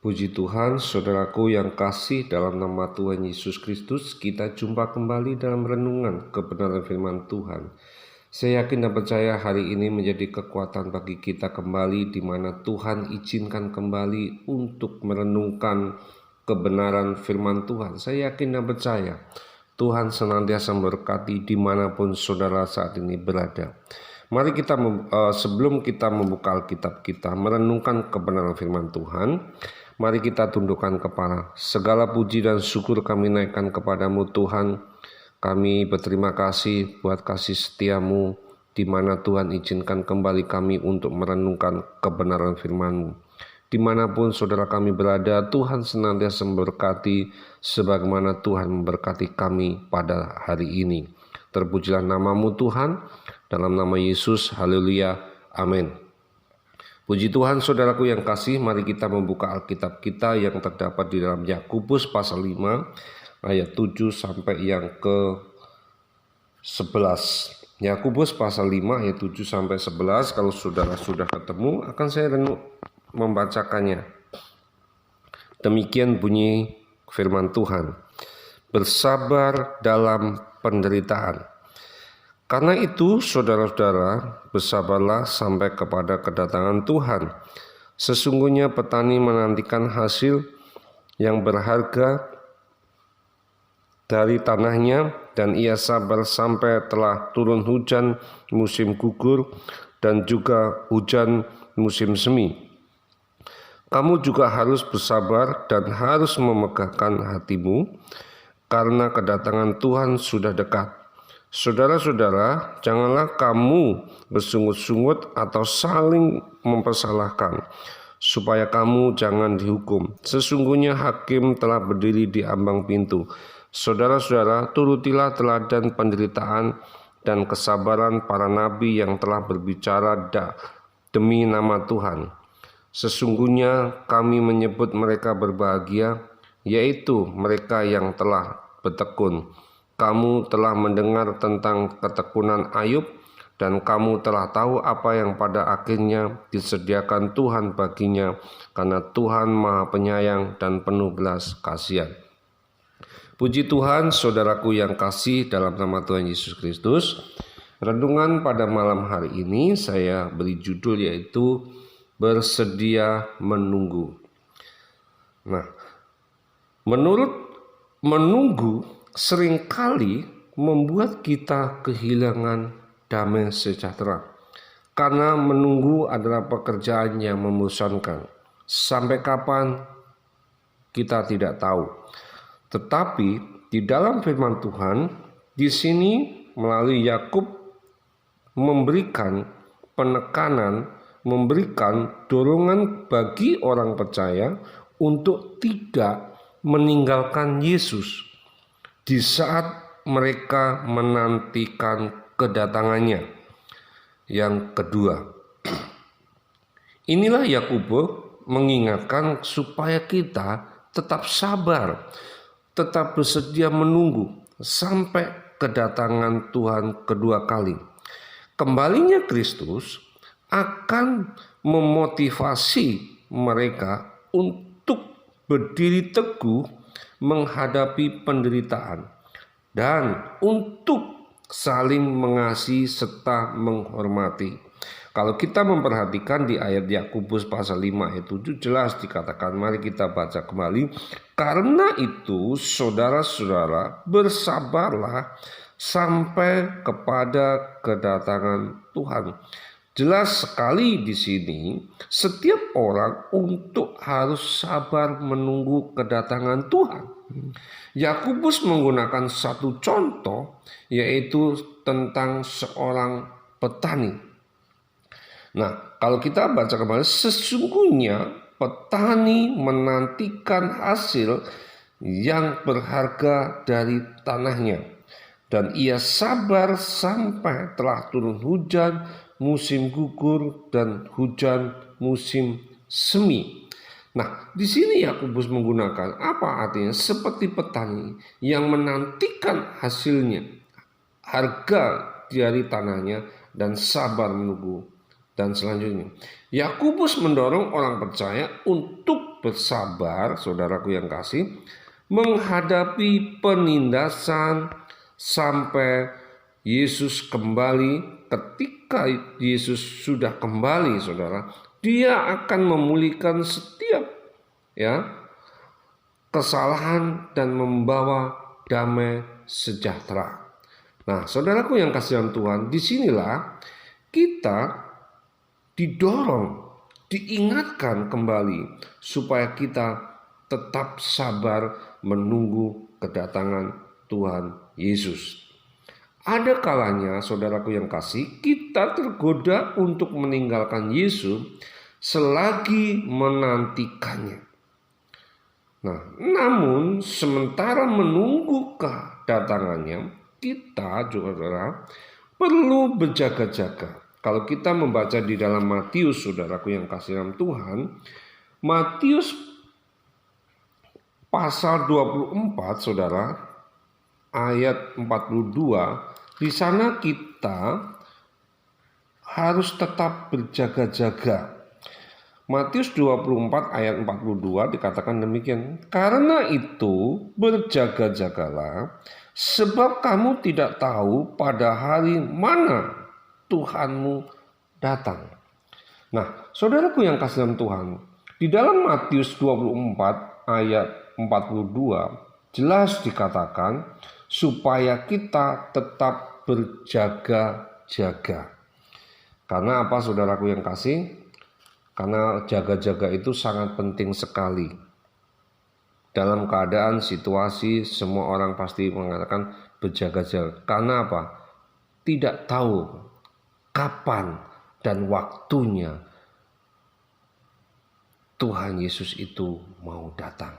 Puji Tuhan, saudaraku yang kasih, dalam nama Tuhan Yesus Kristus, kita jumpa kembali dalam renungan kebenaran firman Tuhan. Saya yakin dan percaya hari ini menjadi kekuatan bagi kita kembali, di mana Tuhan izinkan kembali untuk merenungkan kebenaran firman Tuhan. Saya yakin dan percaya Tuhan senantiasa memberkati dimanapun saudara saat ini berada. Mari kita sebelum kita membuka Alkitab kita, merenungkan kebenaran firman Tuhan, mari kita tundukkan kepala. Segala puji dan syukur kami naikkan kepadamu Tuhan. Kami berterima kasih buat kasih setiamu, di mana Tuhan izinkan kembali kami untuk merenungkan kebenaran firman-Mu. Dimanapun saudara kami berada, Tuhan senantiasa memberkati sebagaimana Tuhan memberkati kami pada hari ini. Terpujilah namamu Tuhan, dalam nama Yesus, haleluya, amin. Puji Tuhan, saudaraku yang kasih, mari kita membuka Alkitab kita yang terdapat di dalam Yakobus pasal 5 ayat 7 sampai yang ke 11. Yakobus pasal 5 ayat 7 sampai 11. Kalau saudara sudah ketemu, akan saya membacakannya. Demikian bunyi firman Tuhan. Bersabar dalam penderitaan. Karena itu, saudara-saudara, bersabarlah sampai kepada kedatangan Tuhan. Sesungguhnya petani menantikan hasil yang berharga dari tanahnya, dan ia sabar sampai telah turun hujan musim gugur dan juga hujan musim semi. Kamu juga harus bersabar dan harus memegahkan hatimu, karena kedatangan Tuhan sudah dekat. Saudara-saudara, janganlah kamu bersungut-sungut atau saling mempersalahkan, supaya kamu jangan dihukum. Sesungguhnya hakim telah berdiri di ambang pintu. Saudara-saudara, turutilah teladan penderitaan dan kesabaran para nabi yang telah berbicara demi nama Tuhan. Sesungguhnya kami menyebut mereka berbahagia, yaitu mereka yang telah bertekun. Kamu telah mendengar tentang ketekunan Ayub, dan kamu telah tahu apa yang pada akhirnya disediakan Tuhan baginya, karena Tuhan Maha Penyayang dan penuh belas kasihan. Puji Tuhan, saudaraku yang kasih, dalam nama Tuhan Yesus Kristus. Renungan pada malam hari ini saya beri judul yaitu bersedia menunggu. Nah, menunggu seringkali membuat kita kehilangan damai sejahtera, karena menunggu adalah pekerjaan yang membosankan. Sampai kapan kita tidak tahu. Tetapi di dalam firman Tuhan, di sini melalui Yakub memberikan penekanan, memberikan dorongan bagi orang percaya untuk tidak meninggalkan Yesus di saat mereka menantikan kedatangannya. Yang kedua, inilah Yakobus mengingatkan supaya kita tetap sabar, tetap bersedia menunggu sampai kedatangan Tuhan kedua kali. Kembalinya Kristus akan memotivasi mereka untuk berdiri teguh menghadapi penderitaan dan untuk saling mengasihi serta menghormati. Kalau kita memperhatikan di ayat Yakobus pasal 5 ayat 7 jelas dikatakan, mari kita baca kembali. Karena itu saudara-saudara, bersabarlah sampai kepada kedatangan Tuhan. Jelas sekali di sini, setiap orang untuk harus sabar menunggu kedatangan Tuhan. Yakobus menggunakan satu contoh, yaitu tentang seorang petani. Nah, kalau kita baca kembali, sesungguhnya petani menantikan hasil yang berharga dari tanahnya, dan ia sabar sampai telah turun hujan musim gugur dan hujan musim semi. Nah, di sini Yakobus menggunakan apa artinya? Seperti petani yang menantikan hasilnya, harga dari tanahnya, dan sabar menunggu Dan selanjutnya, Yakobus mendorong orang percaya untuk bersabar, saudaraku yang kasih, menghadapi penindasan sampai Yesus kembali. Ketika Yesus sudah kembali, saudara, Dia akan memulihkan setiap kesalahan dan membawa damai sejahtera. Nah, saudaraku yang kasih dalam Tuhan, disinilah kita didorong, diingatkan kembali supaya kita tetap sabar menunggu kedatangan Tuhan Yesus. Ada kalanya, saudaraku yang kasih, kita tergoda untuk meninggalkan Yesus selagi menantikannya. Nah, namun sementara menunggu kedatangannya, kita saudara perlu berjaga-jaga. Kalau kita membaca di dalam Matius, saudaraku yang kasih dalam Tuhan, Matius pasal 24, saudara, ayat 42, di sana kita harus tetap berjaga-jaga. Matius 24 ayat 42 dikatakan demikian, karena itu berjaga-jagalah, sebab kamu tidak tahu pada hari mana Tuhanmu datang. Nah, saudaraku yang kasih dalam Tuhan, di dalam Matius 24 ayat 42 jelas dikatakan supaya kita tetap berjaga-jaga. Karena apa, saudaraku yang kasih? Karena jaga-jaga itu sangat penting sekali. Dalam keadaan situasi semua orang pasti mengatakan berjaga-jaga. Karena apa? Tidak tahu kapan dan waktunya Tuhan Yesus itu mau datang.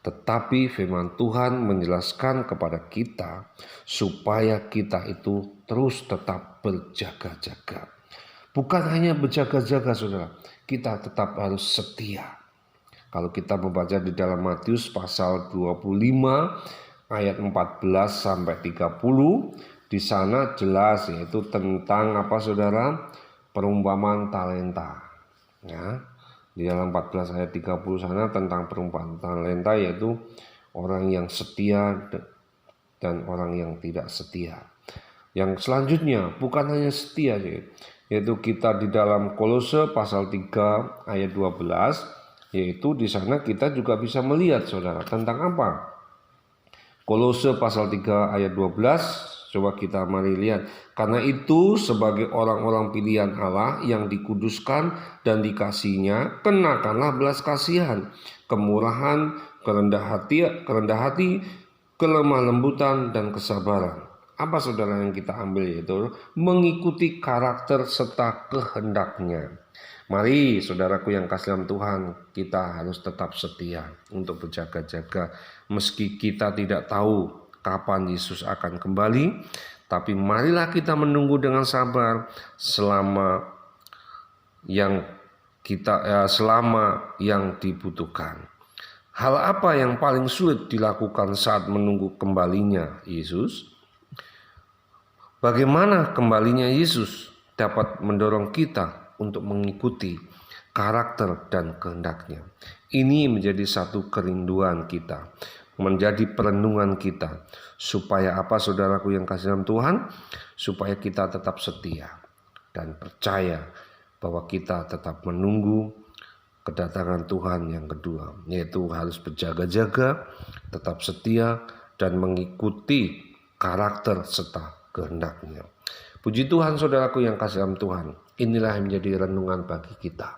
Tetapi firman Tuhan menjelaskan kepada kita supaya kita itu terus tetap berjaga-jaga. Bukan hanya berjaga-jaga, saudara, kita tetap harus setia. Kalau kita membaca di dalam Matius pasal 25 ayat 14 sampai 30, di sana jelas yaitu tentang apa, saudara? Perumpamaan talenta. Ya. Di dalam 14 ayat 30 sana tentang perumpamaan talenta, yaitu orang yang setia dan orang yang tidak setia. Yang selanjutnya bukan hanya setia, yaitu kita di dalam Kolose pasal 3 ayat 12, yaitu di sana kita juga bisa melihat, saudara, tentang apa? Kolose pasal 3 ayat 12, coba kita mari lihat. Karena itu sebagai orang-orang pilihan Allah yang dikuduskan dan dikasihinya, kenakanlah belas kasihan, kemurahan, kerendah hati, kelemah lembutan dan kesabaran. Apa, saudara, yang kita ambil? Yaitu mengikuti karakter serta kehendaknya. Mari, saudaraku yang kasih dalam Tuhan, kita harus tetap setia untuk berjaga-jaga. Meski kita tidak tahu kapan Yesus akan kembali, tapi marilah kita menunggu dengan sabar selama yang dibutuhkan. Hal apa yang paling sulit dilakukan saat menunggu kembalinya Yesus? Bagaimana kembalinya Yesus dapat mendorong kita untuk mengikuti karakter dan kehendaknya? Ini menjadi satu kerinduan kita, menjadi perenungan kita. Supaya apa, saudaraku yang kasih dalam Tuhan? Supaya kita tetap setia dan percaya bahwa kita tetap menunggu kedatangan Tuhan yang kedua, yaitu harus berjaga-jaga, tetap setia, dan mengikuti karakter serta kehendaknya. Puji Tuhan, saudaraku yang kasih dalam Tuhan, inilah yang menjadi renungan bagi kita.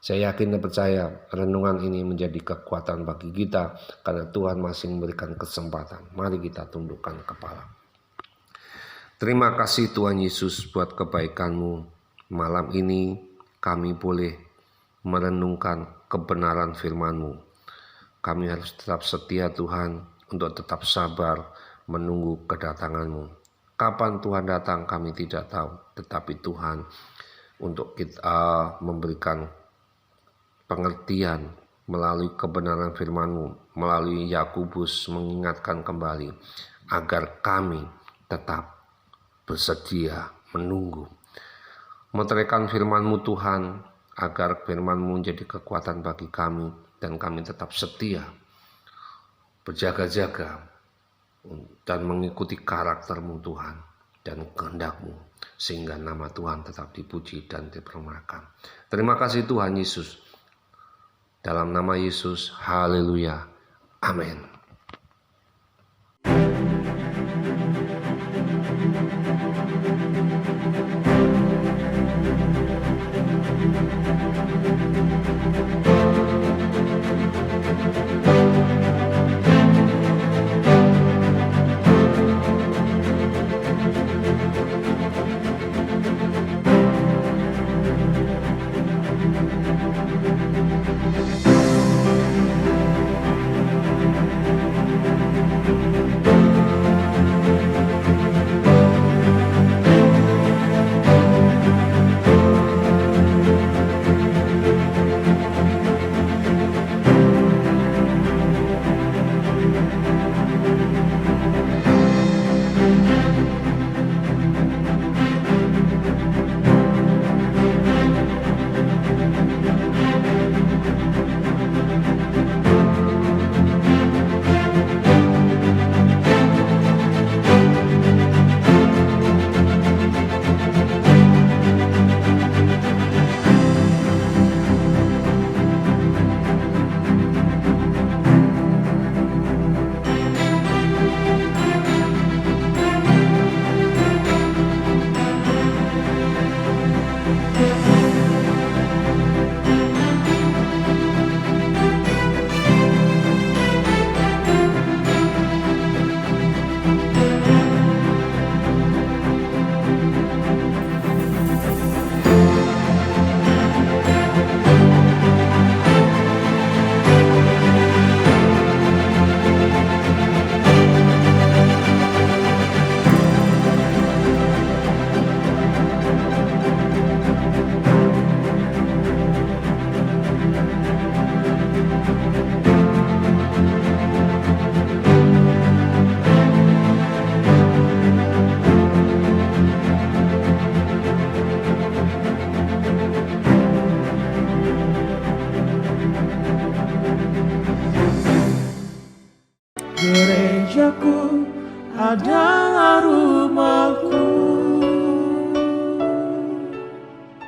Saya yakin dan percaya renungan ini menjadi kekuatan bagi kita karena Tuhan masih memberikan kesempatan. Mari kita tundukkan kepala. Terima kasih Tuhan Yesus buat kebaikan-Mu. Malam ini kami boleh merenungkan kebenaran firman-Mu. Kami harus tetap setia, Tuhan, untuk tetap sabar menunggu kedatangan-Mu. Kapan Tuhan datang kami tidak tahu, tetapi Tuhan untuk kita memberikan pengertian melalui kebenaran firman-Mu, melalui Yakobus mengingatkan kembali agar kami tetap bersedia menunggu. Meteraikan firman-Mu Tuhan, agar firman-Mu menjadi kekuatan bagi kami, dan kami tetap setia, berjaga-jaga, dan mengikuti karakter-Mu Tuhan, dan kehendak-Mu, sehingga nama Tuhan tetap dipuji dan dipermuliakan. Terima kasih Tuhan Yesus. Dalam nama Yesus, haleluya, amin. Gerejaku ada